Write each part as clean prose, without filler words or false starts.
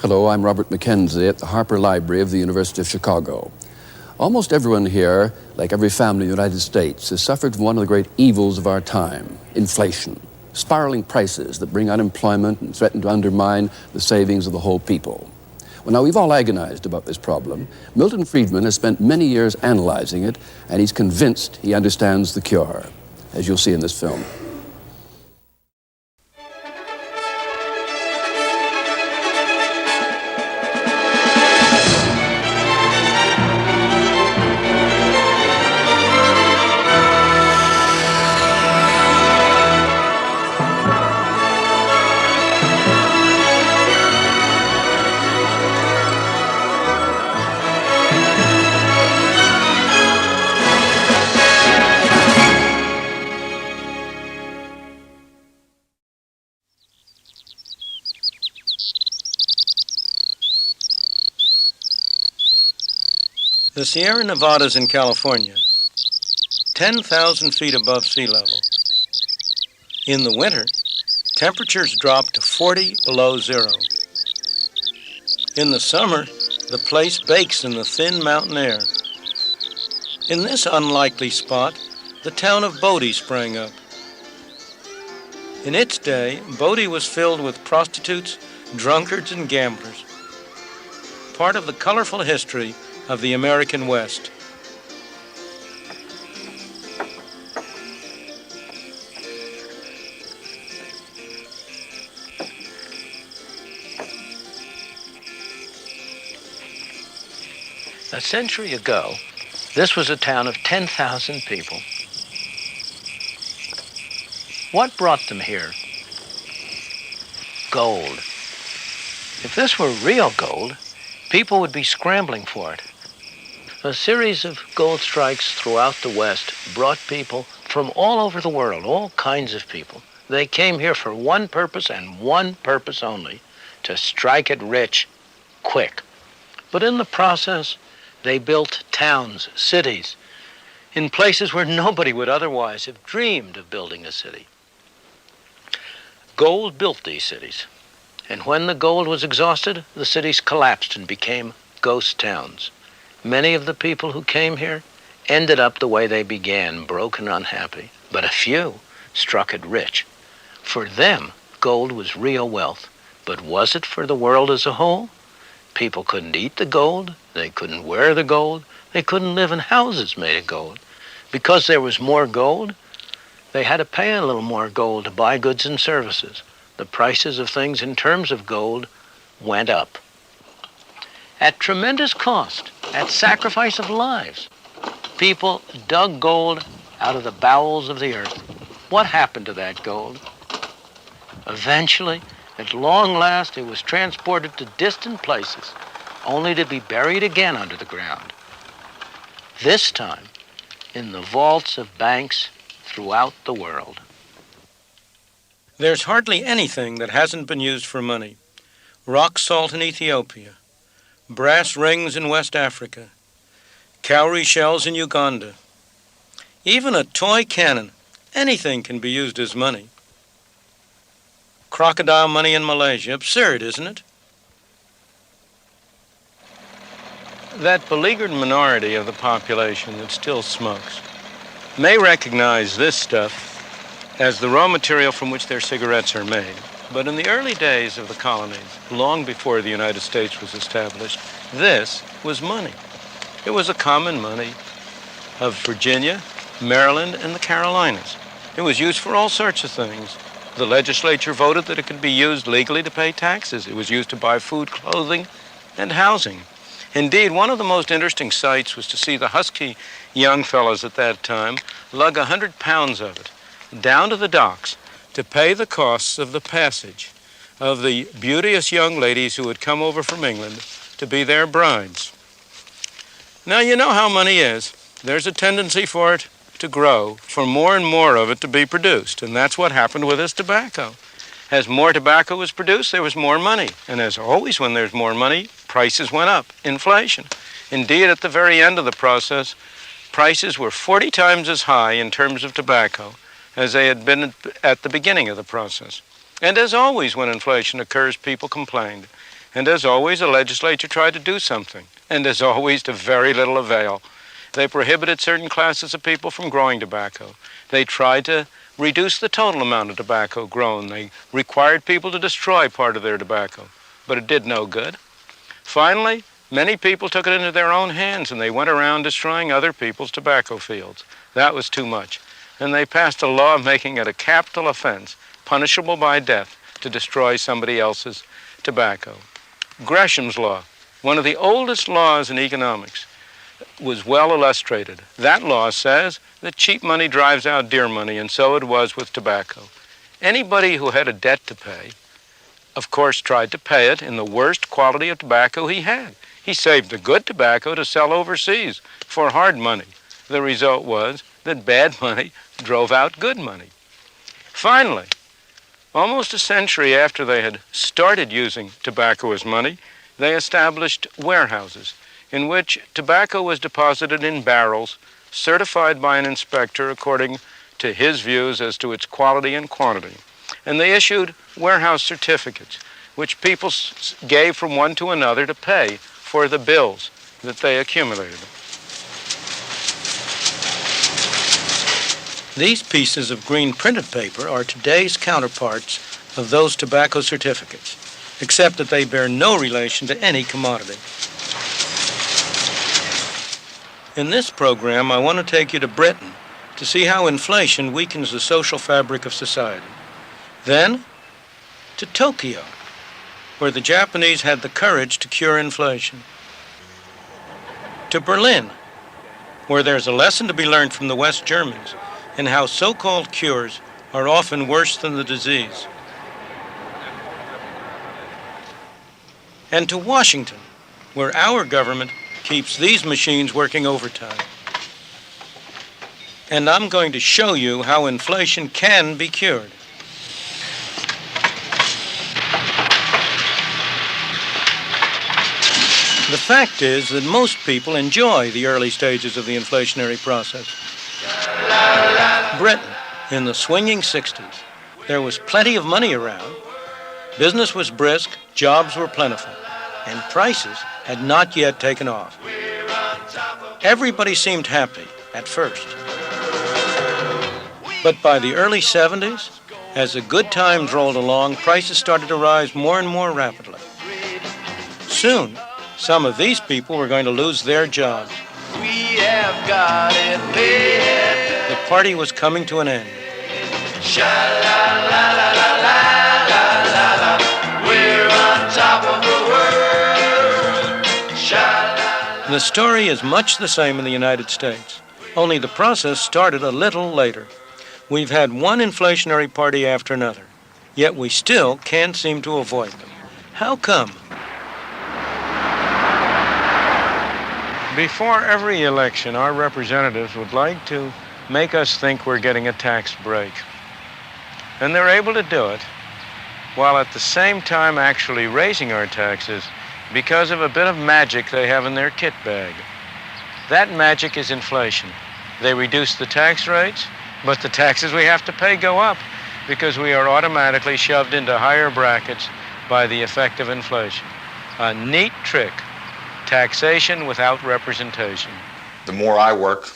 Hello, I'm Robert Mackenzie at the Harper Library of the University of Chicago. Almost everyone here, like every family in the United States, has suffered from one of the great evils of our time, inflation, spiraling prices that bring unemployment and threaten to undermine the savings of the whole people. Well, now, we've all agonized about this problem. Milton Friedman has spent many years analyzing it, and he's convinced he understands the cure, as you'll see in this film. The Sierra Nevadas in California, 10,000 feet above sea level. In the winter, temperatures drop to 40 below zero. In the summer, the place bakes in the thin mountain air. In this unlikely spot, the town of Bodie sprang up. In its day, Bodie was filled with prostitutes, drunkards, and gamblers. Part of the colorful history of the American West. A century ago, this was a town of 10,000 people. What brought them here? Gold. If this were real gold, people would be scrambling for it. A series of gold strikes throughout the West brought people from all over the world, all kinds of people. They came here for one purpose and one purpose only, to strike it rich quick. But in the process, they built towns, cities, in places where nobody would otherwise have dreamed of building a city. Gold built these cities, and when the gold was exhausted, the cities collapsed and became ghost towns. Many of the people who came here ended up the way they began, broke and unhappy. But a few struck it rich. For them, gold was real wealth. But was it for the world as a whole? People couldn't eat the gold. They couldn't wear the gold. They couldn't live in houses made of gold. Because there was more gold, they had to pay a little more gold to buy goods and services. The prices of things in terms of gold went up. At tremendous cost, at sacrifice of lives, people dug gold out of the bowels of the earth. What happened to that gold? Eventually, at long last, it was transported to distant places, only to be buried again under the ground. This time, in the vaults of banks throughout the world. There's hardly anything that hasn't been used for money. Rock salt in Ethiopia, brass rings in West Africa, cowrie shells in Uganda. Even a toy cannon, anything can be used as money. Crocodile money in Malaysia, absurd, isn't it? That beleaguered minority of the population that still smokes may recognize this stuff as the raw material from which their cigarettes are made. But in the early days of the colonies, long before the United States was established, this was money. It was a common money of Virginia, Maryland, and the Carolinas. It was used for all sorts of things. The legislature voted that it could be used legally to pay taxes. It was used to buy food, clothing, and housing. Indeed, one of the most interesting sights was to see the husky young fellows at that time lug 100 pounds of it down to the docks to pay the costs of the passage of the beauteous young ladies who had come over from England to be their brides. Now, you know how money is. There's a tendency for it to grow, for more and more of it to be produced, and that's what happened with this tobacco. As more tobacco was produced, there was more money, and as always when there's more money, prices went up, inflation. Indeed, at the very end of the process, prices were 40 times as high in terms of tobacco as they had been at the beginning of the process. And as always when inflation occurs, people complained. And as always, the legislature tried to do something. And as always, to very little avail. They prohibited certain classes of people from growing tobacco. They tried to reduce the total amount of tobacco grown. They required people to destroy part of their tobacco. But it did no good. Finally, many people took it into their own hands and they went around destroying other people's tobacco fields. That was too much. And they passed a law making it a capital offense, punishable by death, to destroy somebody else's tobacco. Gresham's law, one of the oldest laws in economics, was well illustrated. That law says that cheap money drives out dear money, and so it was with tobacco. Anybody who had a debt to pay, of course, tried to pay it in the worst quality of tobacco he had. He saved the good tobacco to sell overseas for hard money. The result was that bad money drove out good money. Finally, almost a century after they had started using tobacco as money, they established warehouses in which tobacco was deposited in barrels, certified by an inspector according to his views as to its quality and quantity. And they issued warehouse certificates, which people gave from one to another to pay for the bills that they accumulated. These pieces of green printed paper are today's counterparts of those tobacco certificates, except that they bear no relation to any commodity. In this program, I want to take you to Britain to see how inflation weakens the social fabric of society. Then, to Tokyo, where the Japanese had the courage to cure inflation. To Berlin, where there's a lesson to be learned from the West Germans in how so-called cures are often worse than the disease. And to Washington, where our government keeps these machines working overtime. And I'm going to show you how inflation can be cured. The fact is that most people enjoy the early stages of the inflationary process. Britain, in the swinging 60s, there was plenty of money around. Business was brisk, jobs were plentiful, and prices had not yet taken off. Everybody seemed happy at first. But by the early 70s, as the good times rolled along, prices started to rise more and more rapidly. Soon, some of these people were going to lose their jobs. We have got it made. The party was coming to an end. Sha-la-la-la-la-la-la-la. We're on top of the world. Sha-la-la. The story is much the same in the United States, only the process started a little later. We've had one inflationary party after another, yet we still can't seem to avoid them. How come? Before every election, our representatives would like to make us think we're getting a tax break. And they're able to do it while at the same time actually raising our taxes because of a bit of magic they have in their kit bag. That magic is inflation. They reduce the tax rates, but the taxes we have to pay go up because we are automatically shoved into higher brackets by the effect of inflation. A neat trick. Taxation without representation. The more I work,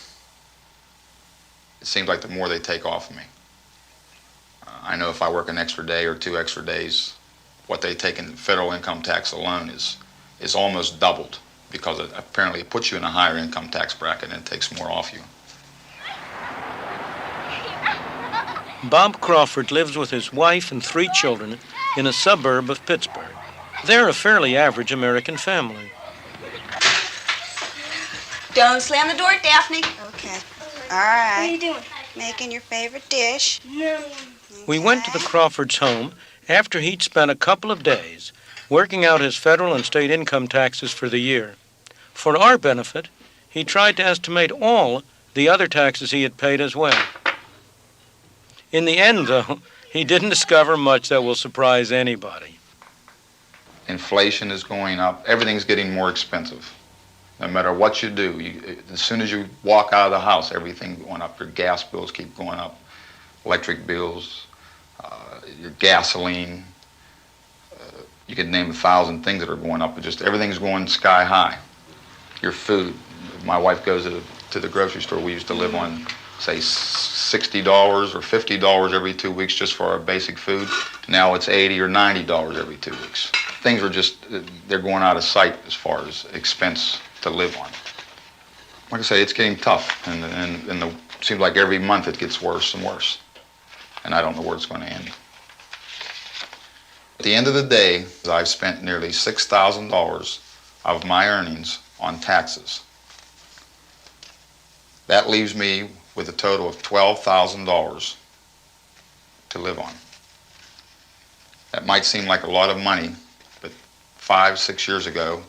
it seems like the more they take off of me. I know if I work an extra day or 2 extra days, what they take in federal income tax alone is almost doubled because apparently it puts you in a higher income tax bracket and it takes more off you. Bob Crawford lives with his wife and 3 children in a suburb of Pittsburgh. They're a fairly average American family. Don't slam the door, Daphne. Okay. All right. What are you doing? Making your favorite dish. No. We went to the Crawfords' home after he'd spent a couple of days working out his federal and state income taxes for the year. For our benefit, he tried to estimate all the other taxes he had paid as well. In the end, though, he didn't discover much that will surprise anybody. Inflation is going up. Everything's getting more expensive. No matter what you do, as soon as you walk out of the house, everything's going up. Your gas bills keep going up, electric bills, your gasoline, You could name 1,000 things that are going up, but just everything's going sky high. Your food. My wife goes to the grocery store. We used to live on, say, $60 or $50 every 2 weeks just for our basic food. Now it's $80 or $90 every 2 weeks. Things are just, they're going out of sight as far as expense to live on. Like I say, it's getting tough, and it seems like every month it gets worse and worse. And I don't know where it's going to end. At the end of the day, I've spent nearly $6,000 of my earnings on taxes. That leaves me with a total of $12,000 to live on. That might seem like a lot of money, but 5, 6 years ago,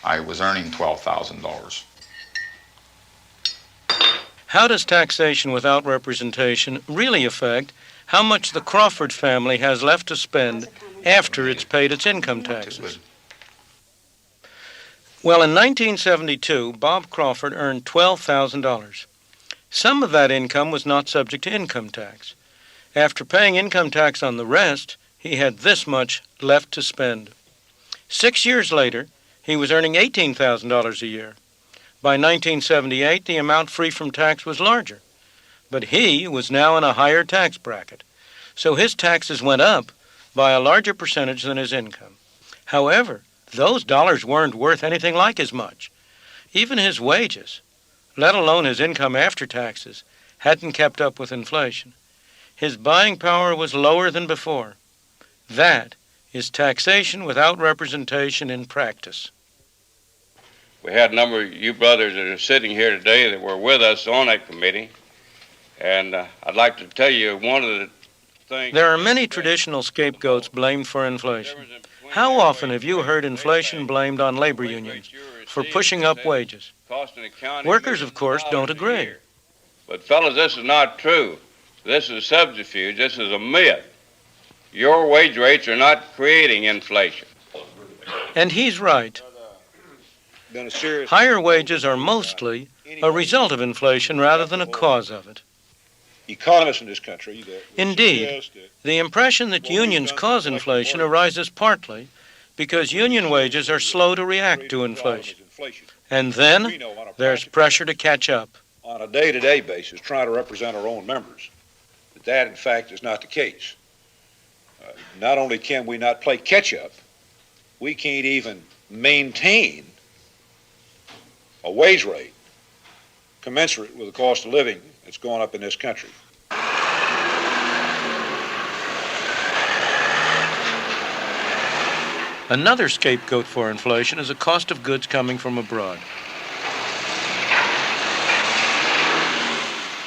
I was earning $12,000. How does taxation without representation really affect how much the Crawford family has left to spend after it's paid its income taxes? Well, in 1972, Bob Crawford earned $12,000. Some of that income was not subject to income tax. After paying income tax on the rest, he had this much left to spend. 6 years later, he was earning $18,000 a year. By 1978, the amount free from tax was larger, but he was now in a higher tax bracket, so his taxes went up by a larger percentage than his income. However, those dollars weren't worth anything like as much. Even his wages, let alone his income after taxes, hadn't kept up with inflation. His buying power was lower than before. That is taxation without representation in practice. We had a number of you brothers that are sitting here today that were with us on that committee, and I'd like to tell you one of the things... There are many traditional scapegoats blamed for inflation. How often have you heard inflation blamed on labor unions for pushing up wages? Workers, of course, don't agree. But fellas, this is not true. This is a subterfuge. This is a myth. Your wage rates are not creating inflation. And he's right. Higher wages are mostly a result of inflation rather than a cause of it. Economists in this country... Indeed, the impression that unions cause inflation arises partly because union wages are slow to react to inflation. And then there's pressure to catch up. On a day-to-day basis, trying to represent our own members. But that, in fact, is not the case. Not only can we not play catch-up, we can't even maintain a wage rate commensurate with the cost of living that's going up in this country. Another scapegoat for inflation is the cost of goods coming from abroad.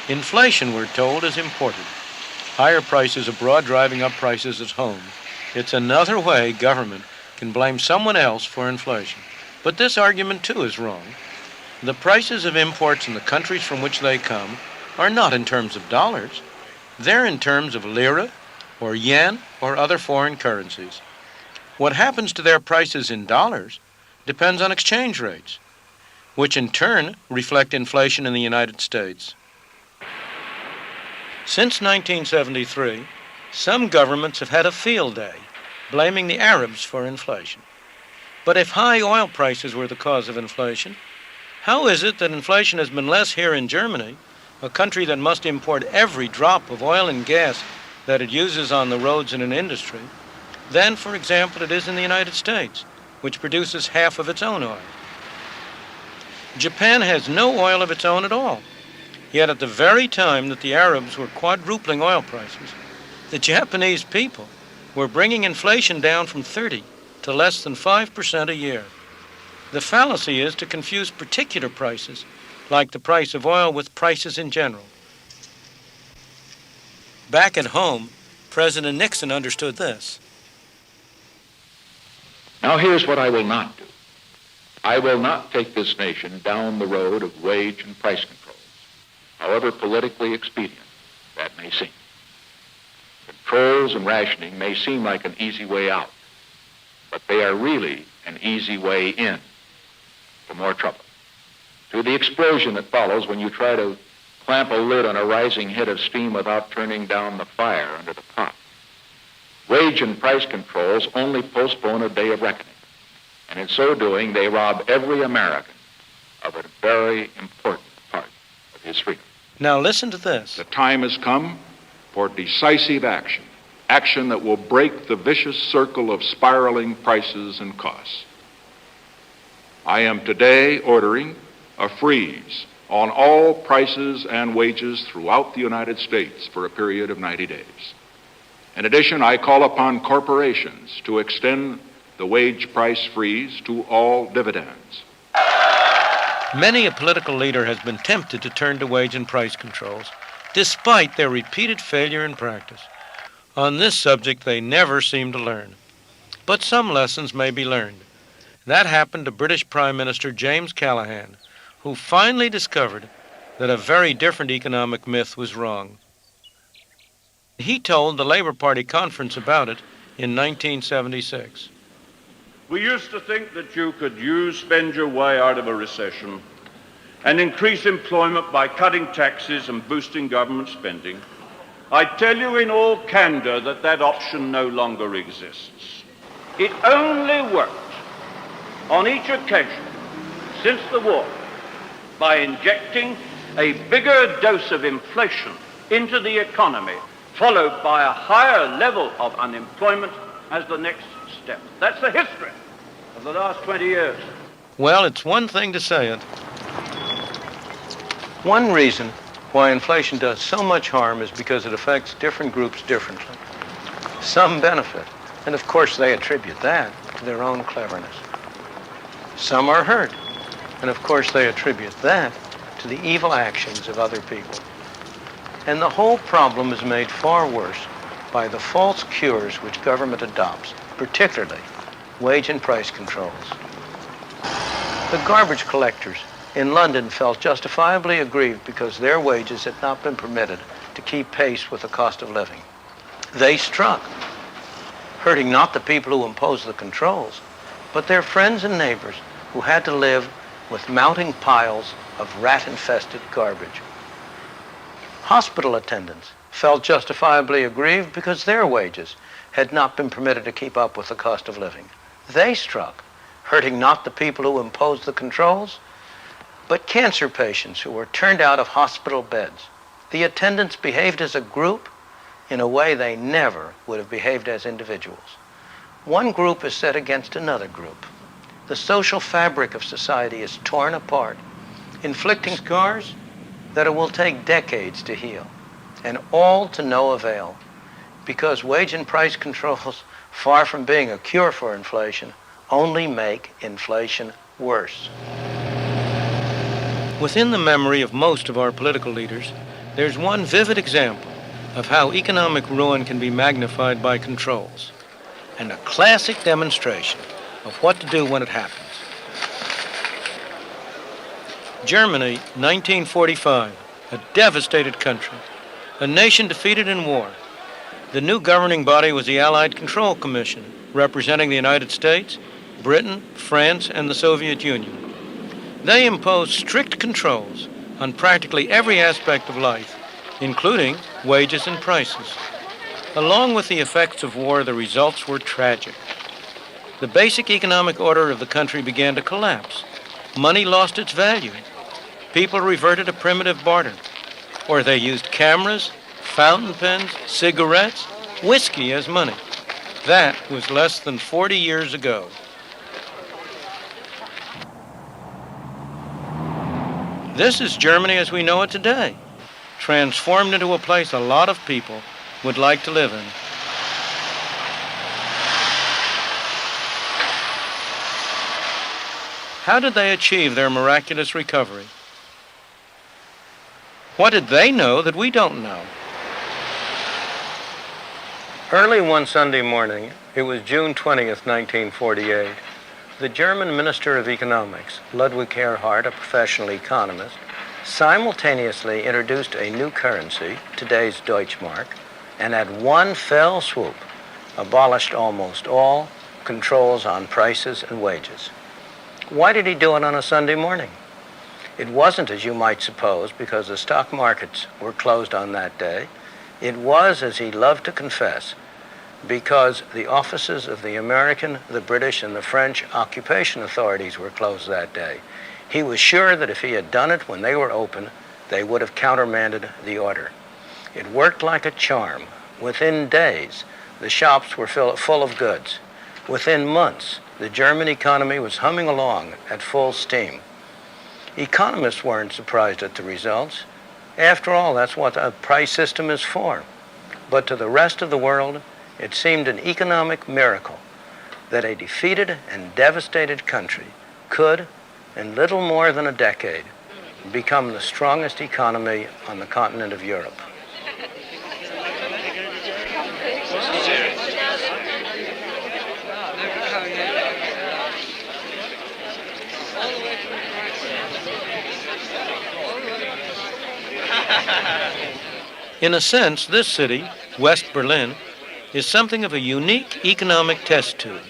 Inflation, we're told, is imported. Higher prices abroad driving up prices at home. It's another way government can blame someone else for inflation. But this argument, too, is wrong. The prices of imports in the countries from which they come are not in terms of dollars. They're in terms of lira or yen or other foreign currencies. What happens to their prices in dollars depends on exchange rates, which in turn reflect inflation in the United States. Since 1973, some governments have had a field day blaming the Arabs for inflation. But if high oil prices were the cause of inflation, how is it that inflation has been less here in Germany, a country that must import every drop of oil and gas that it uses on the roads and in industry, than, for example, it is in the United States, which produces half of its own oil? Japan has no oil of its own at all. Yet at the very time that the Arabs were quadrupling oil prices, the Japanese people were bringing inflation down from 30 to less than 5% a year. The fallacy is to confuse particular prices, like the price of oil, with prices in general. Back at home, President Nixon understood this. Now here's what I will not do. I will not take this nation down the road of wage and price controls, however politically expedient that may seem. Controls and rationing may seem like an easy way out, but they are really an easy way in for more trouble. To the explosion that follows when you try to clamp a lid on a rising head of steam without turning down the fire under the pot. Wage and price controls only postpone a day of reckoning, and in so doing, they rob every American of a very important part of his freedom. Now listen to this. The time has come for decisive action, action that will break the vicious circle of spiraling prices and costs. I am today ordering a freeze on all prices and wages throughout the United States for a period of 90 days. In addition, I call upon corporations to extend the wage price freeze to all dividends. Many a political leader has been tempted to turn to wage and price controls, despite their repeated failure in practice. On this subject, they never seem to learn. But some lessons may be learned. That happened to British Prime Minister James Callaghan, who finally discovered that a very different economic myth was wrong. He told the Labour Party conference about it in 1976. We used to think that you could spend your way out of a recession and increase employment by cutting taxes and boosting government spending. I tell you in all candor that that option no longer exists. It only worked on each occasion since the war by injecting a bigger dose of inflation into the economy, followed by a higher level of unemployment as the next step. That's the history of the last 20 years. Well, it's one thing to say it. One reason why inflation does so much harm is because it affects different groups differently. Some benefit, and of course they attribute that to their own cleverness. Some are hurt, and of course they attribute that to the evil actions of other people. And the whole problem is made far worse by the false cures which government adopts, particularly wage and price controls. The garbage collectors in London felt justifiably aggrieved because their wages had not been permitted to keep pace with the cost of living. They struck, hurting not the people who imposed the controls, but their friends and neighbors who had to live with mounting piles of rat-infested garbage. Hospital attendants felt justifiably aggrieved because their wages had not been permitted to keep up with the cost of living. They struck, hurting not the people who imposed the controls, but cancer patients who were turned out of hospital beds. The attendants behaved as a group in a way they never would have behaved as individuals. One group is set against another group. The social fabric of society is torn apart, inflicting scars that it will take decades to heal, and all to no avail, because wage and price controls, far from being a cure for inflation, only make inflation worse. Within the memory of most of our political leaders, there's one vivid example of how economic ruin can be magnified by controls, and a classic demonstration of what to do when it happens. Germany, 1945, a devastated country, a nation defeated in war. The new governing body was the Allied Control Commission, representing the United States, Britain, France, and the Soviet Union. They imposed strict controls on practically every aspect of life, including wages and prices. Along with the effects of war, the results were tragic. The basic economic order of the country began to collapse. Money lost its value. People reverted to primitive barter, or they used cameras, fountain pens, cigarettes, whiskey as money. That was less than 40 years ago. This is Germany as we know it today, transformed into a place a lot of people would like to live in. How did they achieve their miraculous recovery? What did they know that we don't know? Early one Sunday morning, it was June 20th, 1948, the German Minister of Economics, Ludwig Erhard, a professional economist, simultaneously introduced a new currency, today's Deutschmark, and at one fell swoop abolished almost all controls on prices and wages. Why did he do it on a Sunday morning? It wasn't, as you might suppose, because the stock markets were closed on that day. It was, as he loved to confess, because the offices of the American, the British, and the French occupation authorities were closed that day. He was sure that if he had done it when they were open, they would have countermanded the order. It worked like a charm. Within days, the shops were full of goods. Within months, the German economy was humming along at full steam. Economists weren't surprised at the results. After all, that's what a price system is for. But to the rest of the world, it seemed an economic miracle that a defeated and devastated country could, in little more than a decade, become the strongest economy on the continent of Europe. In a sense, this city, West Berlin, is something of a unique economic test tube,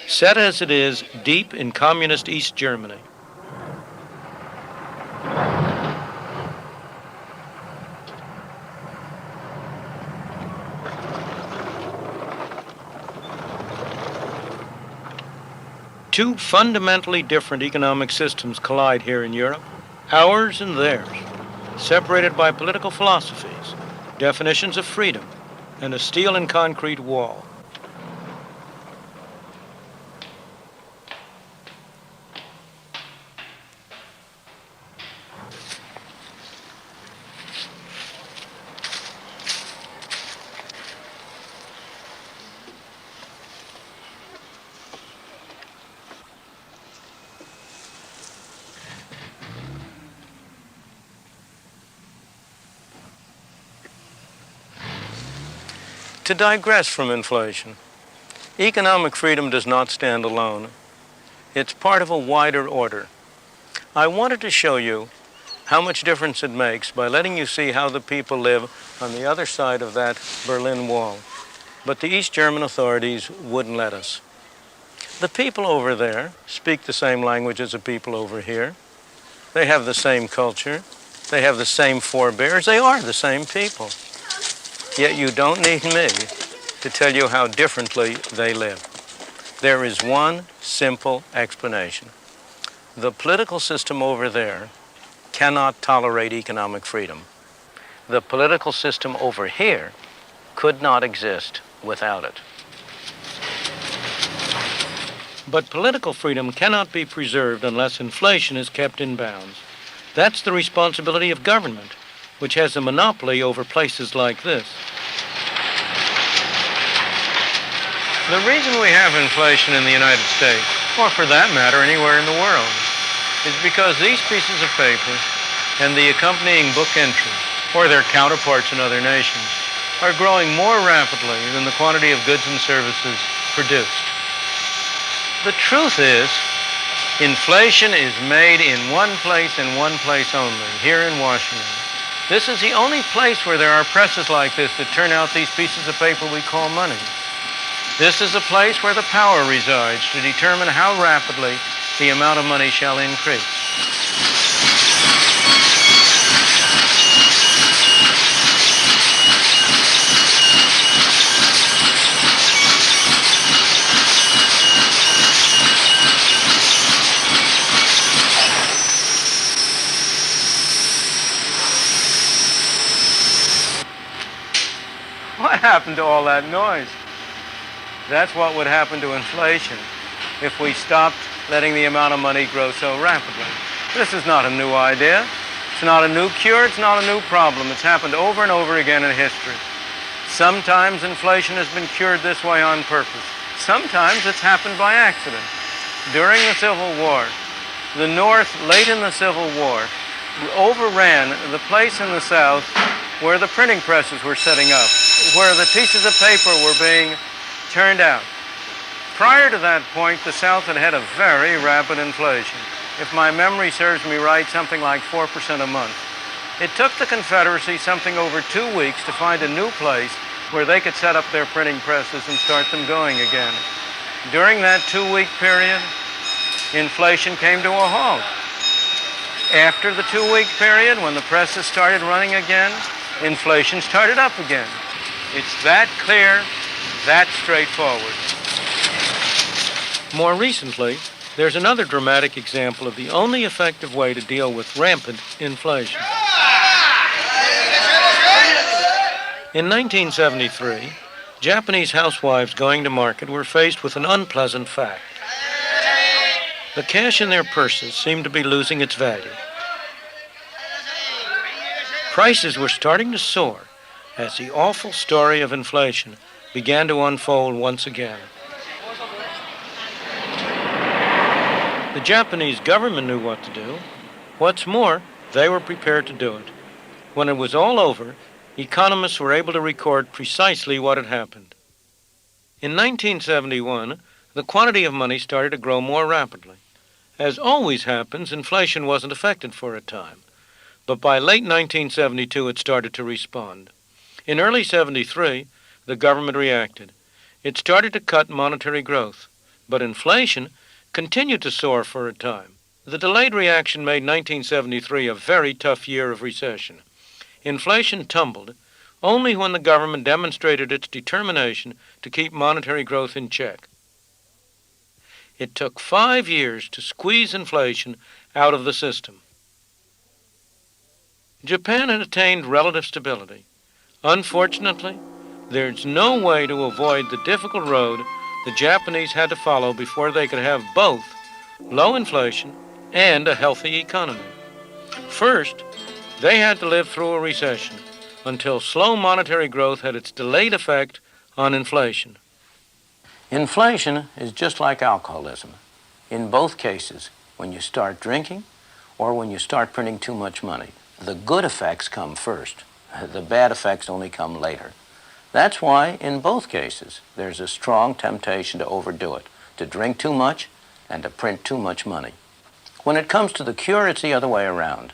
set as it is deep in communist East Germany. Two fundamentally different economic systems collide here in Europe, ours and theirs, separated by political philosophies, definitions of freedom, and a steel and concrete wall. To digress from inflation, economic freedom does not stand alone. It's part of a wider order. I wanted to show you how much difference it makes by letting you see how the people live on the other side of that Berlin Wall. But the East German authorities wouldn't let us. The people over there speak the same language as the people over here. They have the same culture. They have the same forebears. They are the same people. Yet you don't need me to tell you how differently they live. There is one simple explanation. The political system over there cannot tolerate economic freedom. The political system over here could not exist without it. But political freedom cannot be preserved unless inflation is kept in bounds. That's the responsibility of government, which has a monopoly over places like this. The reason we have inflation in the United States, or for that matter anywhere in the world, is because these pieces of paper and the accompanying book entries, or their counterparts in other nations, are growing more rapidly than the quantity of goods and services produced. The truth is, inflation is made in one place and one place only, here in Washington. This is the only place where there are presses like this that turn out these pieces of paper we call money. This is a place where the power resides to determine how rapidly the amount of money shall increase. What happened to all that noise? That's what would happen to inflation if we stopped letting the amount of money grow so rapidly. This is not a new idea. It's not a new cure. It's not a new problem. It's happened over and over again in history. Sometimes inflation has been cured this way on purpose. Sometimes it's happened by accident. During the Civil War, the North, late in the Civil War, overran the place in the South where the printing presses were setting up, where the pieces of paper were being turned out. Prior to that point, the South had had a very rapid inflation. If my memory serves me right, something like 4% a month. It took the Confederacy something over 2 weeks to find a new place where they could set up their printing presses and start them going again. During that 2-week period, inflation came to a halt. After the 2-week period, when the presses started running again, inflation started up again. It's that clear that straightforward. More recently, there's another dramatic example of the only effective way to deal with rampant inflation. In 1973, Japanese housewives going to market were faced with an unpleasant fact. The cash in their purses seemed to be losing its value. Prices were starting to soar as the awful story of inflation began to unfold once again. The Japanese government knew what to do. What's more, they were prepared to do it. When it was all over, economists were able to record precisely what had happened. In 1971, the quantity of money started to grow more rapidly. As always happens, inflation wasn't affected for a time. But by late 1972, it started to respond. In early 73, the government reacted. It started to cut monetary growth, but inflation continued to soar for a time. The delayed reaction made 1973 a very tough year of recession. Inflation tumbled only when the government demonstrated its determination to keep monetary growth in check. It took 5 years to squeeze inflation out of the system. Japan had attained relative stability. Unfortunately, there's no way to avoid the difficult road the Japanese had to follow before they could have both low inflation and a healthy economy. First, they had to live through a recession until slow monetary growth had its delayed effect on inflation. Inflation is just like alcoholism. In both cases, when you start drinking or when you start printing too much money, the good effects come first. The bad effects only come later. That's why, in both cases, there's a strong temptation to overdo it, to drink too much and to print too much money. When it comes to the cure, it's the other way around.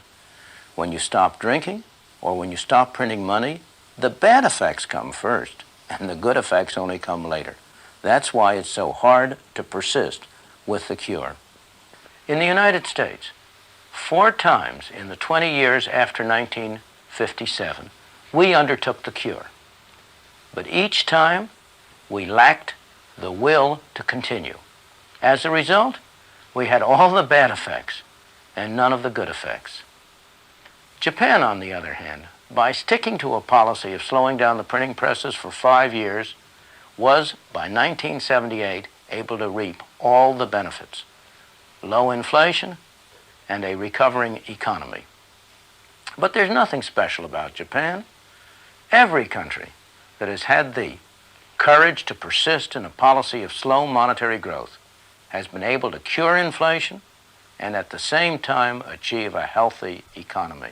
When you stop drinking or when you stop printing money, the bad effects come first, and the good effects only come later. That's why it's so hard to persist with the cure. In the United States, 4 times in the 20 years after 1957, we undertook the cure. But each time, we lacked the will to continue. As a result, we had all the bad effects and none of the good effects. Japan, on the other hand, by sticking to a policy of slowing down the printing presses for 5 years, was, by 1978, able to reap all the benefits: low inflation and a recovering economy. But there's nothing special about Japan. Every country that has had the courage to persist in a policy of slow monetary growth has been able to cure inflation and at the same time achieve a healthy economy.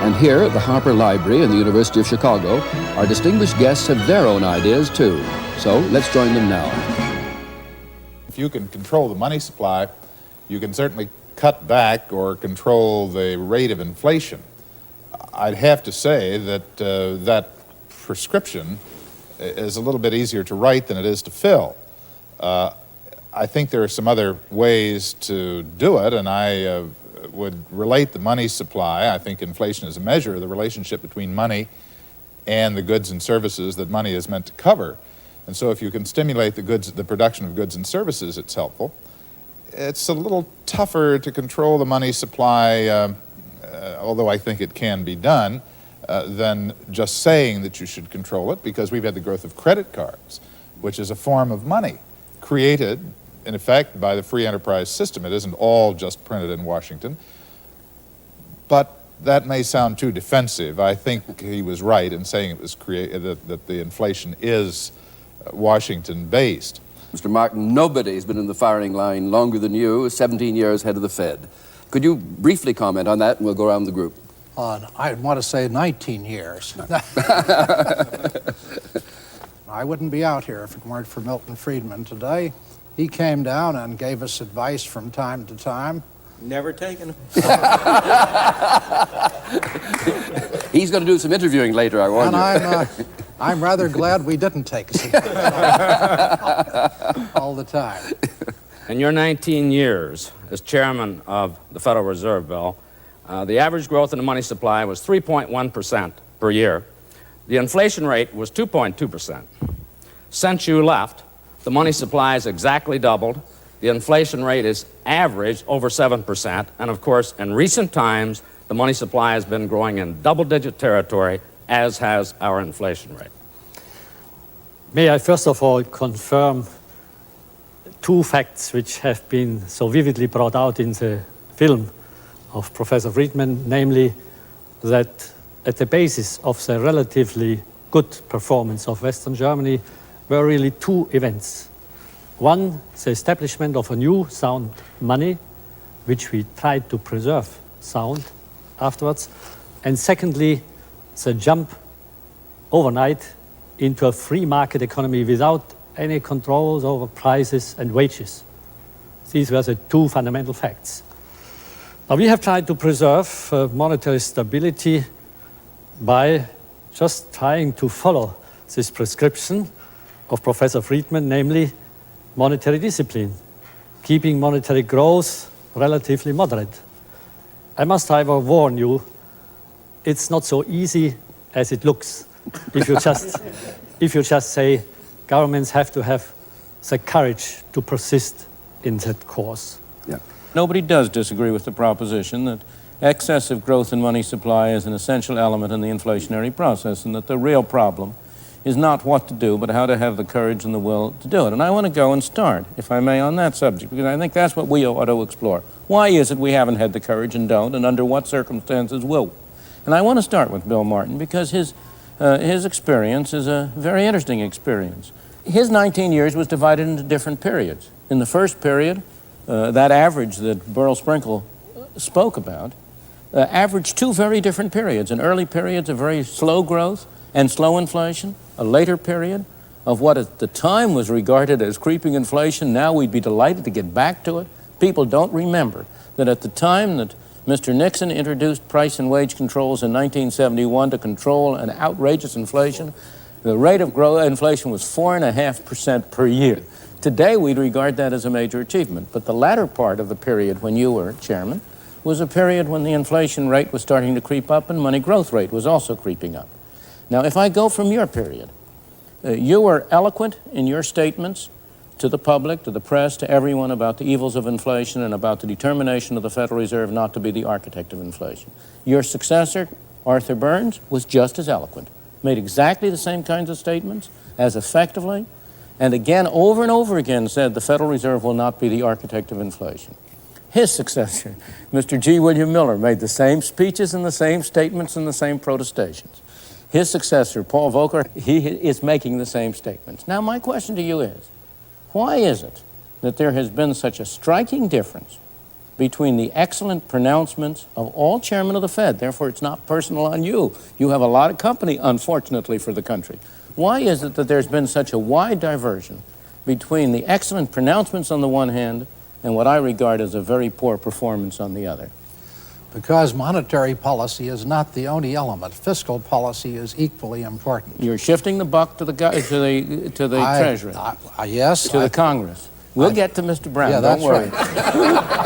And here at the Harper Library in the University of Chicago, our distinguished guests have their own ideas too. So let's join them now. If you can control the money supply, you can certainly cut back or control the rate of inflation. I'd have to say that that prescription is a little bit easier to write than it is to fill. I think there are some other ways to do it, and I would relate the money supply. I think inflation is a measure of the relationship between money and the goods and services that money is meant to cover. And so if you can stimulate the production of goods and services, it's helpful. It's a little tougher to control the money supply, although I think it can be done, than just saying that you should control it, because we've had the growth of credit cards, which is a form of money created, in effect, by the free enterprise system. It isn't all just printed in Washington. But that may sound too defensive. I think he was right in saying it was that the inflation is Washington-based. Mr. Martin, nobody's been in the firing line longer than you, 17 years head of the Fed. Could you briefly comment on that, and we'll go around the group? I want to say 19 years. I wouldn't be out here if it weren't for Milton Friedman today. He came down and gave us advice from time to time. Never taken him. He's going to do some interviewing later, I warn you. And I'm rather glad we didn't take us all the time. In your 19 years as chairman of the Federal Reserve, Bill, The average growth in the money supply was 3.1% per year. The inflation rate was 2.2%. Since you left, the money supply has exactly doubled. The inflation rate is average over 7%. And of course, in recent times, the money supply has been growing in double-digit territory, as has our inflation rate. May I first of all confirm two facts which have been so vividly brought out in the film of Professor Friedman, namely that at the basis of the relatively good performance of Western Germany were really two events. One, the establishment of a new sound money, which we tried to preserve sound afterwards. And secondly, the jump overnight into a free market economy without any controls over prices and wages. These were the two fundamental facts. Now, we have tried to preserve monetary stability by just trying to follow this prescription of Professor Friedman, namely monetary discipline, keeping monetary growth relatively moderate. I must, however, warn you, it's not so easy as it looks. If you just say governments have to have the courage to persist in that course. Yeah. Nobody does disagree with the proposition that excessive growth in money supply is an essential element in the inflationary process, and that the real problem is not what to do, but how to have the courage and the will to do it. And I want to go and start, if I may, on that subject, because I think that's what we ought to explore. Why is it we haven't had the courage and don't, and under what circumstances will we? And I want to start with Bill Martin, because his experience is a very interesting experience. His 19 years was divided into different periods. In the first period, that average that Burl Sprinkle spoke about, averaged two very different periods. An early period of very slow growth and slow inflation, a later period of what at the time was regarded as creeping inflation. Now we'd be delighted to get back to it. People don't remember that at the time that Mr. Nixon introduced price and wage controls in 1971 to control an outrageous inflation, the rate of inflation was 4.5% per year. Today, we'd regard that as a major achievement. But the latter part of the period when you were chairman was a period when the inflation rate was starting to creep up and money growth rate was also creeping up. Now, if I go from your period, you were eloquent in your statements to the public, to the press, to everyone about the evils of inflation and about the determination of the Federal Reserve not to be the architect of inflation. Your successor, Arthur Burns, was just as eloquent, made exactly the same kinds of statements, as effectively, and again, over and over again, said the Federal Reserve will not be the architect of inflation. His successor, Mr. G. William Miller, made the same speeches and the same statements and the same protestations. His successor, Paul Volcker, he is making the same statements. Now, my question to you is, why is it that there has been such a striking difference between the excellent pronouncements of all chairmen of the Fed? Therefore, it's not personal on you. You have a lot of company, unfortunately, for the country. Why is it that there's been such a wide diversion between the excellent pronouncements on the one hand and what I regard as a very poor performance on the other? Because monetary policy is not the only element. Fiscal policy is equally important. You're shifting the buck to the Treasury. Yes. To the Congress. We'll get to Mr. Brown. Yeah, don't worry. Right.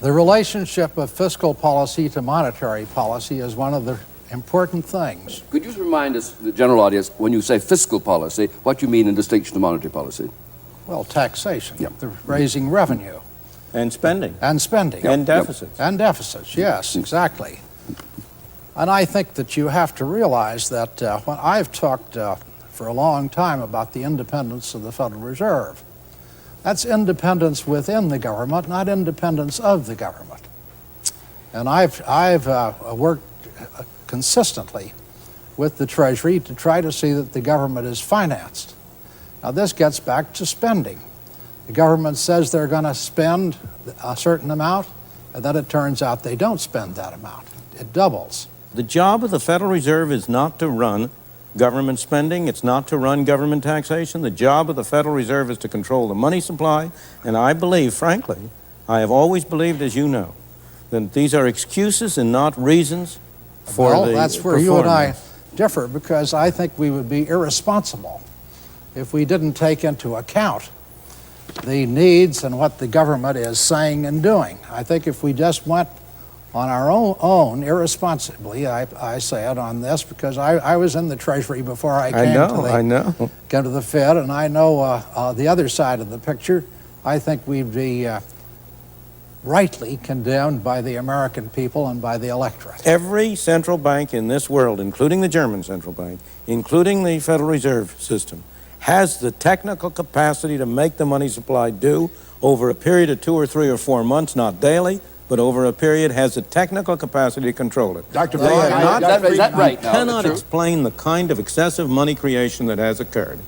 The relationship of fiscal policy to monetary policy is one of the important things. Could you remind us, the general audience, when you say fiscal policy, what you mean in distinction to monetary policy? Well, taxation, the raising revenue. And spending. And spending. And deficits. And deficits, yes, exactly. And I think that you have to realize that when I've talked for a long time about the independence of the Federal Reserve, that's independence within the government, not independence of the government. And I've worked consistently with the Treasury to try to see that the government is financed. Now, this gets back to spending. The government says they're going to spend a certain amount, and then it turns out they don't spend that amount. It doubles. The job of the Federal Reserve is not to run government spending. It's not to run government taxation. The job of the Federal Reserve is to control the money supply. And I believe, frankly, I have always believed, as you know, that these are excuses and not reasons for the that's where you and I differ, because I think we would be irresponsible if we didn't take into account the needs and what the government is saying and doing. I think if we just went on our own irresponsibly, I say it on this because I was in the Treasury before I came to the Fed, and I know the other side of the picture. I think we'd be rightly condemned by the American people and by the electorate. Every central bank in this world, including the German central bank, including the Federal Reserve System, has the technical capacity to make the money supply do over a period of 2 or 3 or 4 months, not daily, but over a period, has the technical capacity to control it. Dr. Brown, is that right now? Cannot explain the kind of excessive money creation that has occurred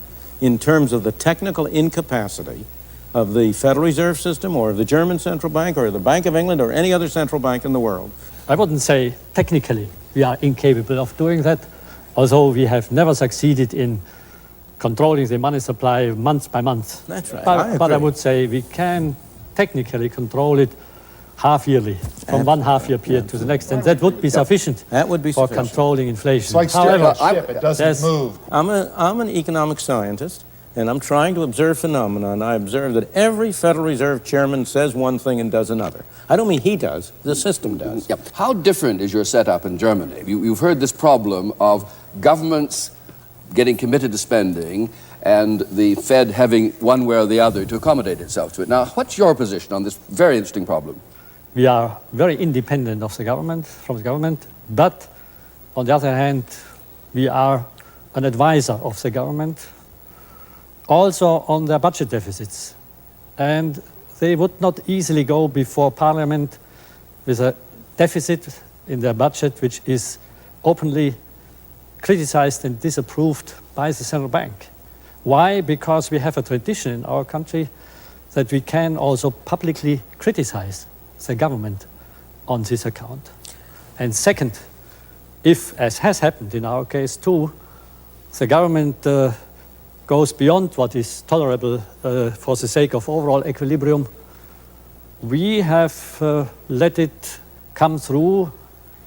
in terms of the technical incapacity of the Federal Reserve System or of the German Central Bank or the Bank of England or any other central bank in the world. I wouldn't say technically we are incapable of doing that, although we have never succeeded in controlling the money supply month by month. That's right. But I would say we can technically control it half-yearly, from one half-year period to the next, and that would be sufficient for controlling inflation. It's like steering a ship, it doesn't move. I'm an economic scientist, and I'm trying to observe phenomena, and I observe that every Federal Reserve chairman says one thing and does another. I don't mean he does, the system does. Yep. How different is your setup in Germany? You've heard this problem of governments getting committed to spending and the Fed having one way or the other to accommodate itself to it. Now, what's your position on this very interesting problem? We are very independent of the government, from the government, but on the other hand, we are an advisor of the government, also on their budget deficits. And they would not easily go before Parliament with a deficit in their budget which is openly criticized and disapproved by the central bank. Why? Because we have a tradition in our country that we can also publicly criticize the government on this account. And second, if, as has happened in our case too, the government goes beyond what is tolerable for the sake of overall equilibrium, we have let it come through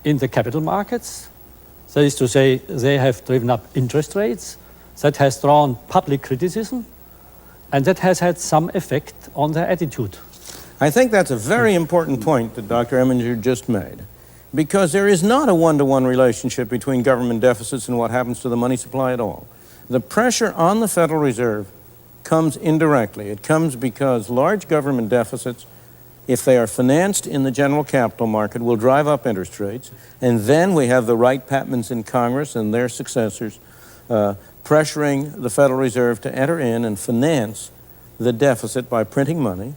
in the capital markets. That is to say, they have driven up interest rates. That has drawn public criticism, and that has had some effect on their attitude. I think that's a very important point that Dr. Eminger just made, because there is not a one-to-one relationship between government deficits and what happens to the money supply at all. The pressure on the Federal Reserve comes indirectly. It comes because large government deficits, if they are financed in the general capital market, will drive up interest rates, and then we have the Wright-Patmans in Congress and their successors pressuring the Federal Reserve to enter in and finance the deficit by printing money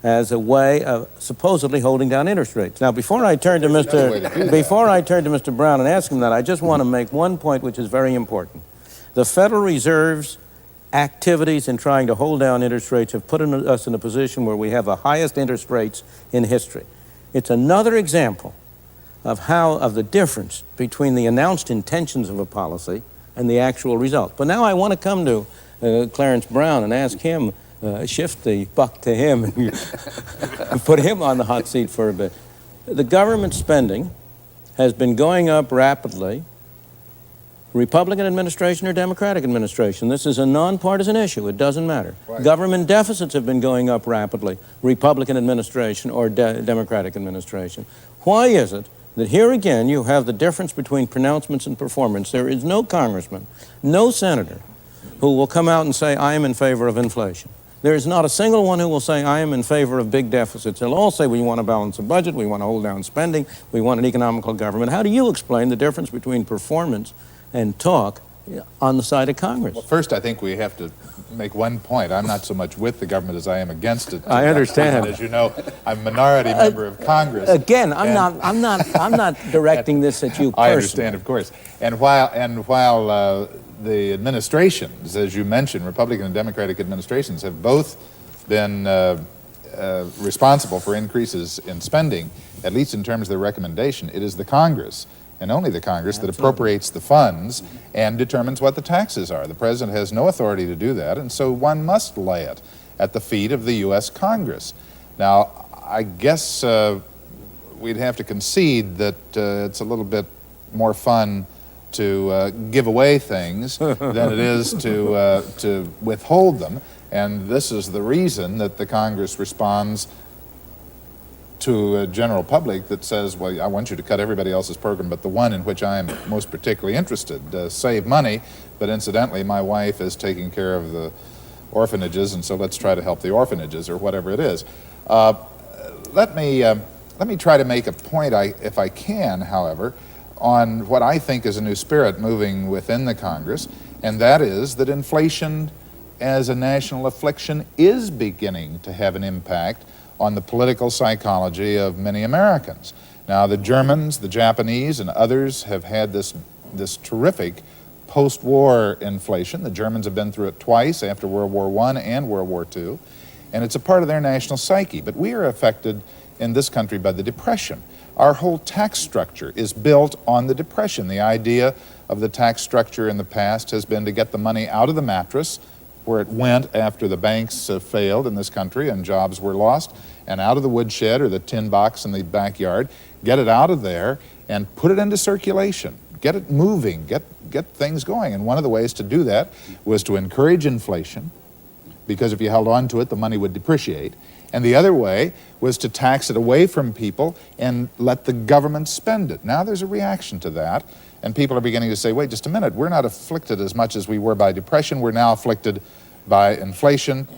as a way of supposedly holding down interest rates. Now, before I turn to Mr. Brown and ask him that, I just want to make one point which is very important. The Federal Reserve's activities in trying to hold down interest rates have put us in a position where we have the highest interest rates in history. It's another example of the difference between the announced intentions of a policy and the actual result. But now I want to come to Clarence Brown and ask him, shift the buck to him and put him on the hot seat for a bit. The government spending has been going up rapidly, Republican administration or Democratic administration. This is a nonpartisan issue. It doesn't matter. Right. Government deficits have been going up rapidly, Republican administration or Democratic administration. Why is it that here again you have the difference between pronouncements and performance? There is no congressman, no senator who will come out and say, I am in favor of inflation. There is not a single one who will say, I am in favor of big deficits. They'll all say, we want to balance the budget, we want to hold down spending, we want an economical government. How do you explain the difference between performance and talk on the side of Congress? Well, first, I think we have to make one point. I'm not so much with the government as I am against it. I understand. As you know, I'm a minority member of Congress. Again, I'm not directing this at you personally. I understand, of course. And while the administrations, as you mentioned, Republican and Democratic administrations, have both been responsible for increases in spending, at least in terms of their recommendation, it is the Congress, and only the Congress, that appropriates the funds and determines what the taxes are. The President has no authority to do that, and so one must lay it at the feet of the U.S. Congress. Now, I guess we'd have to concede that it's a little bit more fun to give away things than it is to withhold them, and this is the reason that the Congress responds to a general public that says, well, I want you to cut everybody else's program but the one in which I am most particularly interested. Save money, but incidentally, my wife is taking care of the orphanages, and so let's try to help the orphanages, or whatever it is. Let me try to make a point, if I can, however, on what I think is a new spirit moving within the Congress, and that is that inflation as a national affliction is beginning to have an impact on the political psychology of many Americans. Now, the Germans, the Japanese, and others have had this terrific post-war inflation. The Germans have been through it twice, after World War I and World War II, and it's a part of their national psyche. But we are affected in this country by the Depression. Our whole tax structure is built on the Depression. The idea of the tax structure in the past has been to get the money out of the mattress, where it went after the banks failed in this country and jobs were lost, and out of the woodshed or the tin box in the backyard, get it out of there and put it into circulation. Get it moving, get things going. And one of the ways to do that was to encourage inflation, because if you held on to it, the money would depreciate. And the other way was to tax it away from people and let the government spend it. Now there's a reaction to that, and people are beginning to say, wait just a minute, we're not afflicted as much as we were by depression, we're now afflicted by inflation,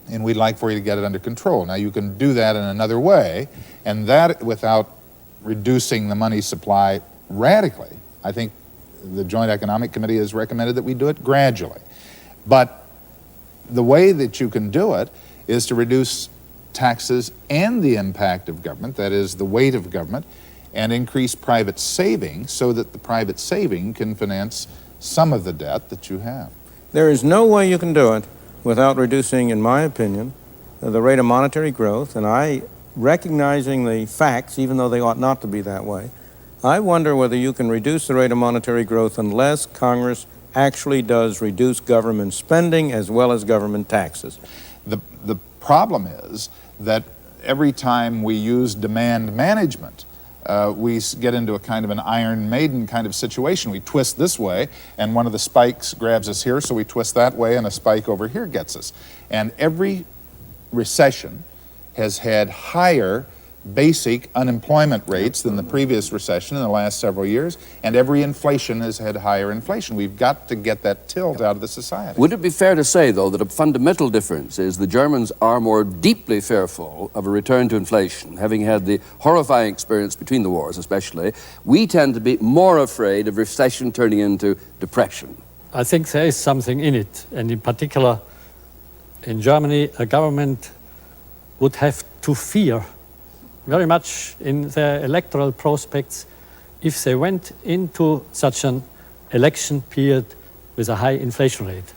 and we'd like for you to get it under control. Now you can do that in another way, and that without reducing the money supply radically. I think the Joint Economic Committee has recommended that we do it gradually. But the way that you can do it is to reduce taxes and the impact of government, that is the weight of government, and increase private saving so that the private saving can finance some of the debt that you have. There is no way you can do it without reducing, in my opinion, the rate of monetary growth, and I, recognizing the facts, even though they ought not to be that way, I wonder whether you can reduce the rate of monetary growth unless Congress actually does reduce government spending as well as government taxes. The problem is that every time we use demand management, we get into a kind of an Iron Maiden kind of situation. We twist this way, and one of the spikes grabs us here, so we twist that way, and a spike over here gets us. And every recession has had higher basic unemployment rates than the previous recession in the last several years, and every inflation has had higher inflation. We've got to get that tilt out of the society. Would it be fair to say, though, that a fundamental difference is the Germans are more deeply fearful of a return to inflation, having had the horrifying experience between the wars especially? We tend to be more afraid of recession turning into depression. I think there is something in it, and in particular, in Germany, a government would have to fear very much in their electoral prospects if they went into such an election period with a high inflation rate.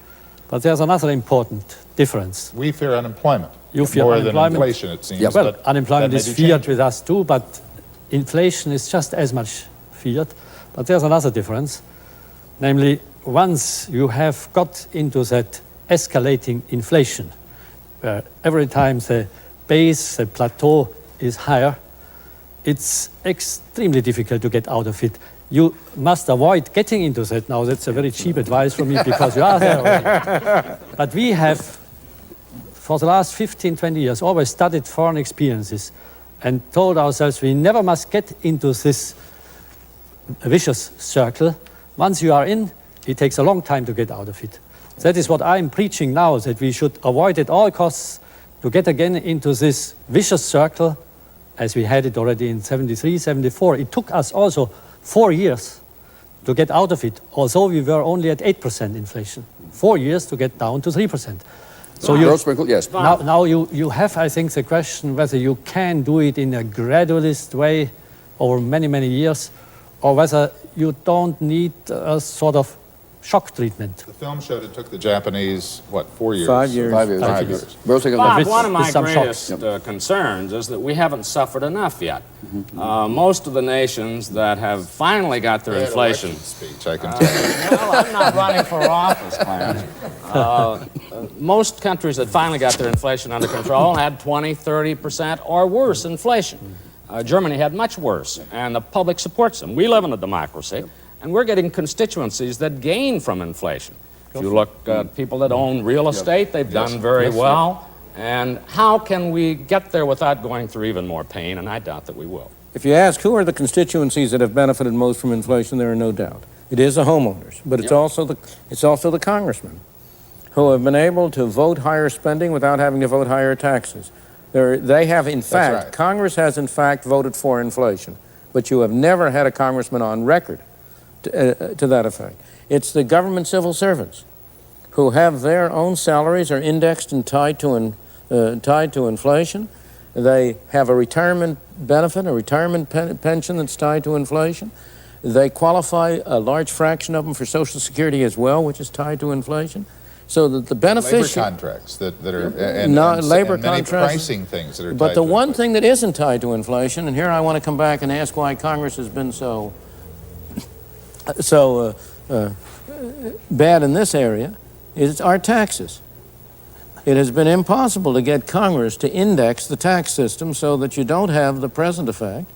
But there's another important difference. We fear unemployment. You fear more unemployment. Than inflation, it seems. Yeah, well, unemployment is feared with us too, but inflation is just as much feared. But there's another difference. Namely, once you have got into that escalating inflation, where every time the base, the plateau is higher, it's extremely difficult to get out of it. You must avoid getting into that now. That's a very cheap advice from me because you are there already. But we have, for the last 15, 20 years, always studied foreign experiences and told ourselves we never must get into this vicious circle. Once you are in, it takes a long time to get out of it. That is what I'm preaching now, that we should avoid at all costs to get again into this vicious circle as we had it already in 73, 74. It took us also 4 years to get out of it, although we were only at 8% inflation. 4 years to get down to 3%. So yes. Now you have, I think, the question whether you can do it in a gradualist way over many, many years, or whether you don't need a sort of shock treatment. The film showed it took the Japanese, what, 4 years? 5 years. 5 years. 5 years. Bob, one of my greatest concerns is that we haven't suffered enough yet. Most of the nations that have finally got their inflation... speech, I can tell you. Well, I'm not running for office, Clarence. Most countries that finally got their inflation under control had 20, 30% or worse inflation. Germany had much worse, and the public supports them. We live in a democracy. And we're getting constituencies that gain from inflation. If you look at people that own real estate, they've done very well. And how can we get there without going through even more pain? And I doubt that we will. If you ask who are the constituencies that have benefited most from inflation, there are no doubt. It is the homeowners, but it's also the congressmen who have been able to vote higher spending without having to vote higher taxes. They have, in fact, right. Congress has in fact voted for inflation, but you have never had a congressman on record to that effect. It's the government civil servants who have their own salaries are indexed and tied to inflation. They have a retirement benefit, a retirement pension that's tied to inflation. They qualify, a large fraction of them, for Social Security as well, which is tied to inflation. So that the beneficiary... Labor contracts that are... labor and many contracts. pricing things that are tied But the to one inflation. thing that isn't tied to inflation, and here I want to come back and ask why Congress has been so bad in this area, is our taxes. It has been impossible to get Congress to index the tax system so that you don't have the present effect,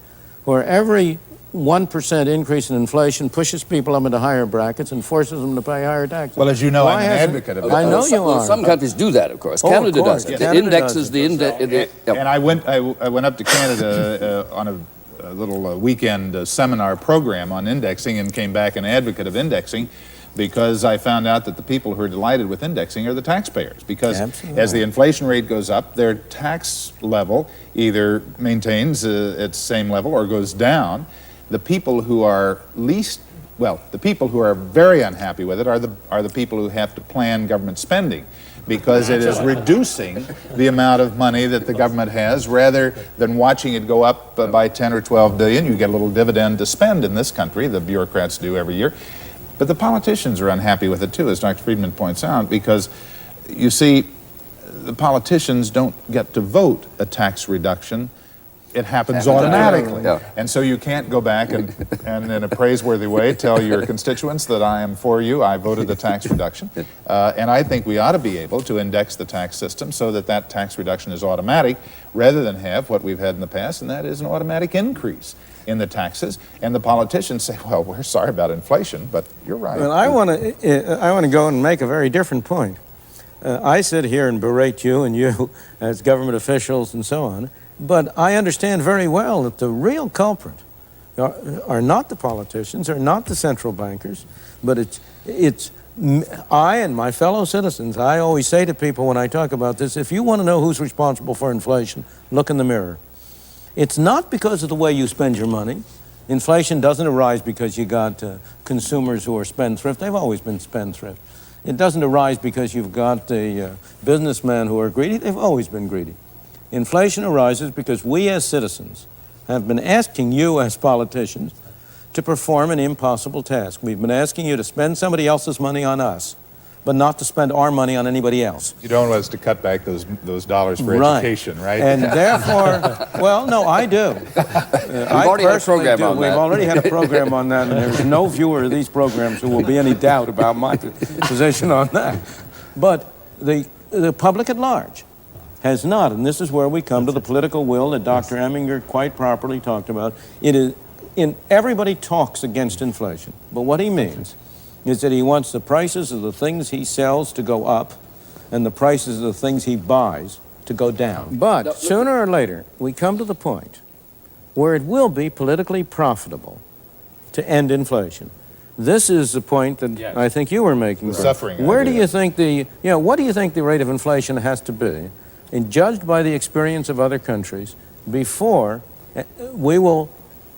where every 1% increase in inflation pushes people up into higher brackets and forces them to pay higher taxes. Well, as you know, Why I'm an hasn't- advocate of I that. know you are. Some countries do that, of course. Oh, of Canada course, does it. yes. The index Canada is the index. And I went up to Canada on a little weekend seminar program on indexing and came back an advocate of indexing, because I found out that the people who are delighted with indexing are the taxpayers, because as the inflation rate goes up, their tax level either maintains its same level or goes down. The people who are the people who are very unhappy with it are the people who have to plan government spending, because it is reducing the amount of money that the government has rather than watching it go up by 10 or 12 billion. You get a little dividend to spend in this country, the bureaucrats do every year. But the politicians are unhappy with it too, as Dr. Friedman points out, because you see, the politicians don't get to vote a tax reduction. It happens automatically. Yeah. And so you can't go back and in a praiseworthy way tell your constituents that I am for you, I voted the tax reduction. And I think we ought to be able to index the tax system so that that tax reduction is automatic, rather than have what we've had in the past, and that is an automatic increase in the taxes. And the politicians say, well, we're sorry about inflation, but you're right. Well, I want to go and make a very different point. I sit here and berate you and you as government officials and so on, but I understand very well that the real culprit are not the politicians, are not the central bankers, but it's I and my fellow citizens. I always say to people when I talk about this, if you want to know who's responsible for inflation, look in the mirror. It's not because of the way you spend your money. Inflation doesn't arise because you got consumers who are spendthrift. They've always been spendthrift. It doesn't arise because you've got the businessmen who are greedy. They've always been greedy. Inflation arises because we as citizens have been asking you as politicians to perform an impossible task. We've been asking you to spend somebody else's money on us, but not to spend our money on anybody else. You don't want us to cut back those dollars for education, right? And therefore, well, no, I do. We've already had a program on that. We've already had a program on that, and there's no viewer of these programs who will be any doubt about my position on that. But the public at large has not, and this is where we come to the political will that Dr. Eminger quite properly talked about. Everybody talks against inflation, but what he means is that he wants the prices of the things he sells to go up and the prices of the things he buys to go down. But sooner or later, we come to the point where it will be politically profitable to end inflation. This is the point that I think you were making. The suffering. Where do you think what do you think the rate of inflation has to be, and judged by the experience of other countries, before we will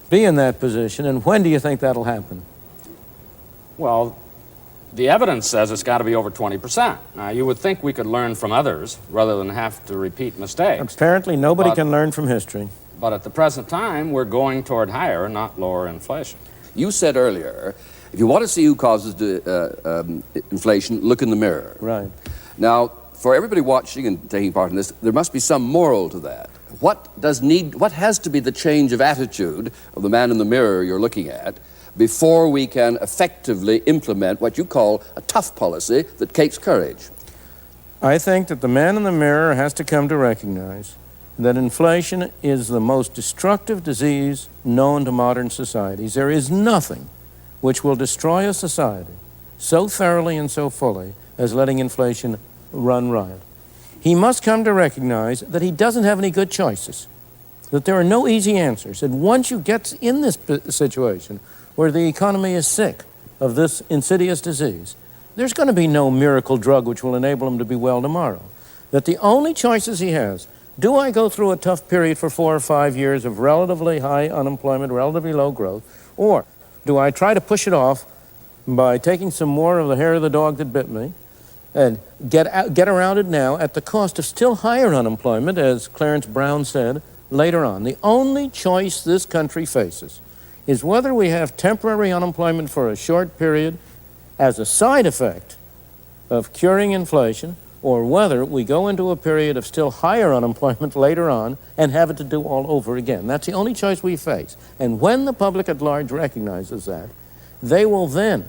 be in that position, and when do you think that'll happen? Well, the evidence says it's got to be over 20%. Now, you would think we could learn from others rather than have to repeat mistakes. Apparently, nobody can learn from history. But at the present time, we're going toward higher, not lower inflation. You said earlier, if you want to see who causes inflation, look in the mirror. Right. Now, for everybody watching and taking part in this, there must be some moral to that. What has to be the change of attitude of the man in the mirror you're looking at before we can effectively implement what you call a tough policy that takes courage? I think that the man in the mirror has to come to recognize that inflation is the most destructive disease known to modern societies. There is nothing which will destroy a society so thoroughly and so fully as letting inflation run riot. he must come to recognize that he doesn't have any good choices, that there are no easy answers. And once you get in this situation where the economy is sick of this insidious disease, there's going to be no miracle drug which will enable him to be well tomorrow. That the only choices he has, do I go through a tough period for 4 or 5 years of relatively high unemployment, relatively low growth, or do I try to push it off by taking some more of the hair of the dog that bit me and get around it now at the cost of still higher unemployment, as Clarence Brown said later on. The only choice this country faces is whether we have temporary unemployment for a short period as a side effect of curing inflation, or whether we go into a period of still higher unemployment later on and have it to do all over again. That's the only choice we face. And when the public at large recognizes that, they will then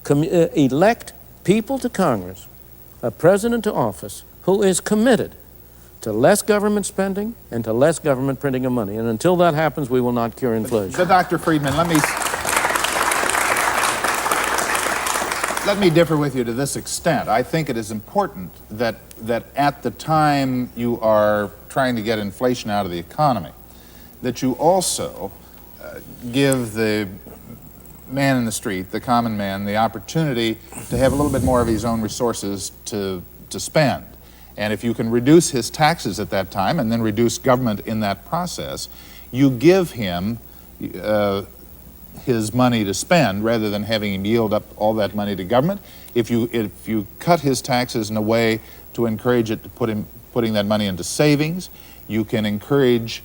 elect people to Congress, a president to office, who is committed to less government spending and to less government printing of money. And until that happens, we will not cure inflation. But Dr. Friedman, let me differ with you to this extent. I think it is important that at the time you are trying to get inflation out of the economy, that you also give the man in the street, the common man, the opportunity to have a little bit more of his own resources to spend. And if you can reduce his taxes at that time and then reduce government in that process, you give him his money to spend rather than having him yield up all that money to government. If you cut his taxes in a way to encourage it to putting that money into savings, you can encourage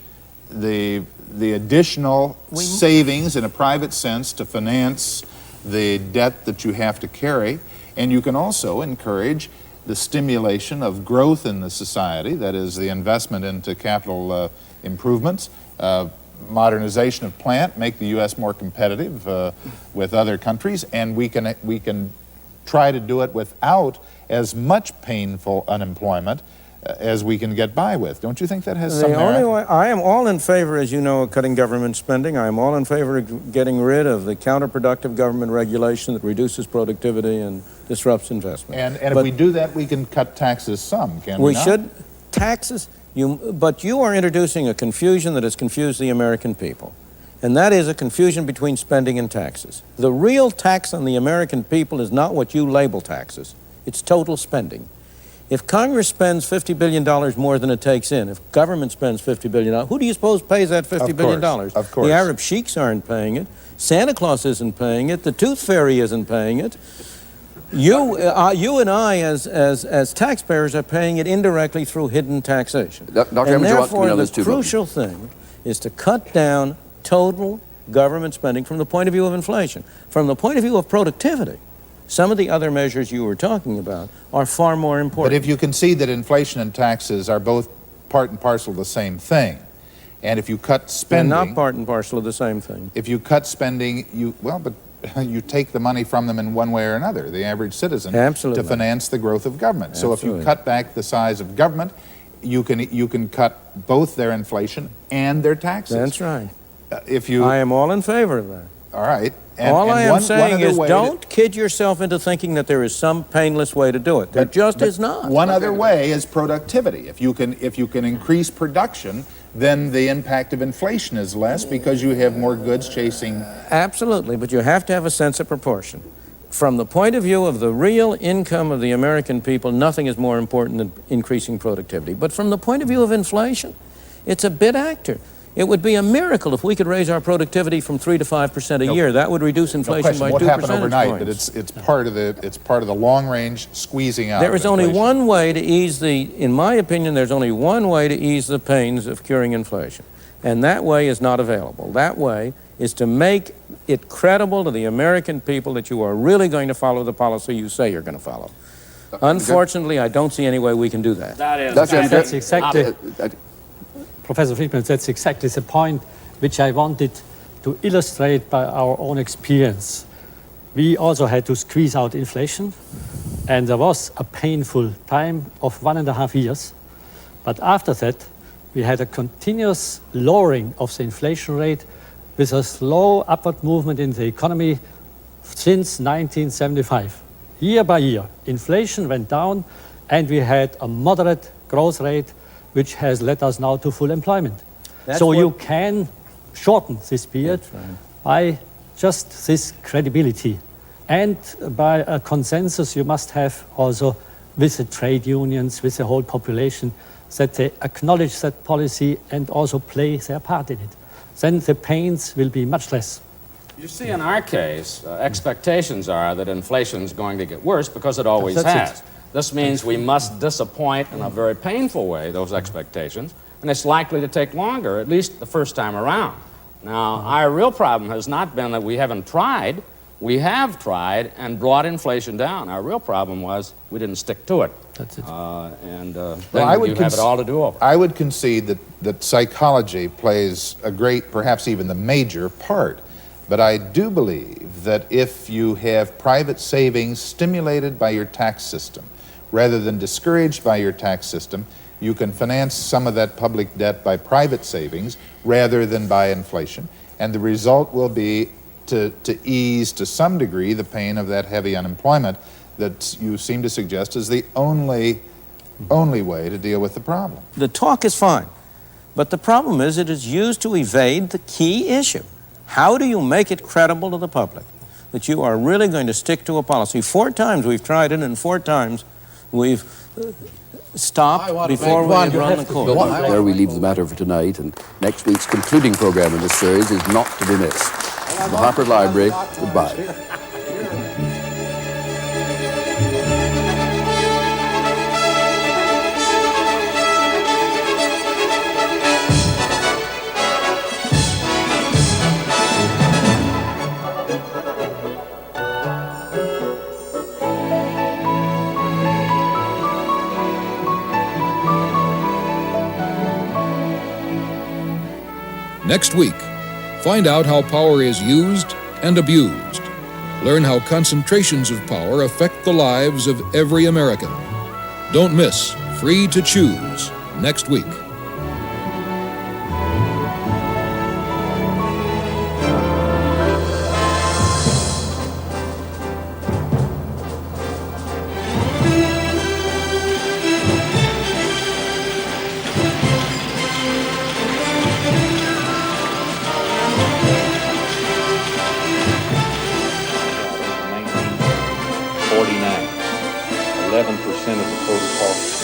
the additional savings in a private sense to finance the debt that you have to carry, and you can also encourage the stimulation of growth in the society, that is the investment into capital improvements, modernization of plant, make the U.S. more competitive with other countries, and we can try to do it without as much painful unemployment as we can get by with. Don't you think that has some merit? I am all in favor, as you know, of cutting government spending. I am all in favor of getting rid of the counterproductive government regulation that reduces productivity and disrupts investment. And if we do that, we can cut taxes some, can we not? We should. Taxes, but you are introducing a confusion that has confused the American people. And that is a confusion between spending and taxes. The real tax on the American people is not what you label taxes. It's total spending. If Congress spends $50 billion more than it takes in, if government spends $50 billion, who do you suppose pays that $50 billion? Of course. The Arab sheiks aren't paying it. Santa Claus isn't paying it. The Tooth Fairy isn't paying it. You and I, as taxpayers, are paying it indirectly through hidden taxation. And therefore, the crucial thing is to cut down total government spending from the point of view of inflation. From the point of view of productivity, some of the other measures you were talking about are far more important. But if you concede that inflation and taxes are both part and parcel of the same thing, and if you cut spending... They're not part and parcel of the same thing. If you cut spending, but you take the money from them in one way or another, the average citizen, Absolutely. to finance the growth of government. Absolutely. So if you cut back the size of government, you can cut both their inflation and their taxes. That's right. I am all in favor of that. All right. All I am saying is don't kid yourself into thinking that there is some painless way to do it. There just is not. One other way is productivity. If you can increase production, then the impact of inflation is less because you have more goods chasing. Absolutely, but you have to have a sense of proportion. From the point of view of the real income of the American people, nothing is more important than increasing productivity. But from the point of view of inflation, it's a bit actor. It would be a miracle if we could raise our productivity from 3 to 5% a year. That would reduce inflation by 2 percentage points. Won't happen overnight, but it's part of the long range squeezing out. There is only one way to ease in my opinion, there's only one way to ease the pains of curing inflation, and that way is not available. That way is to make it credible to the American people that you are really going to follow the policy you say you're going to follow. Unfortunately, I don't see any way we can do that. That's exactly. Professor Friedman, that's exactly the point which I wanted to illustrate by our own experience. We also had to squeeze out inflation, and there was a painful time of 1.5 years. But after that, we had a continuous lowering of the inflation rate with a slow upward movement in the economy since 1975. Year by year, inflation went down and we had a moderate growth rate, which has led us now to full employment. So you can shorten this period by just this credibility. And by a consensus you must have also with the trade unions, with the whole population, that they acknowledge that policy and also play their part in it. Then the pains will be much less. You see, in our case, expectations are that inflation is going to get worse because it always has. This means we must disappoint in a very painful way those expectations, and it's likely to take longer, at least the first time around. Now, our real problem has not been that we haven't tried. We have tried and brought inflation down. Our real problem was we didn't stick to it. That's it. Then Well, you have it all to do over. I would concede that psychology plays a great, perhaps even the major part. But I do believe that if you have private savings stimulated by your tax system, rather than discouraged by your tax system, you can finance some of that public debt by private savings rather than by inflation. And the result will be to ease to some degree the pain of that heavy unemployment that you seem to suggest is the only way to deal with the problem. The talk is fine, but the problem is it is used to evade the key issue. How do you make it credible to the public that you are really going to stick to a policy? 4 times we've tried it, and 4 times we've stopped before we had run the course. Well, there we leave the matter for tonight, and next week's concluding program in this series is not to be missed. From the Harper Library, goodbye. Next week, find out how power is used and abused. Learn how concentrations of power affect the lives of every American. Don't miss Free to Choose next week. $11% of the total cost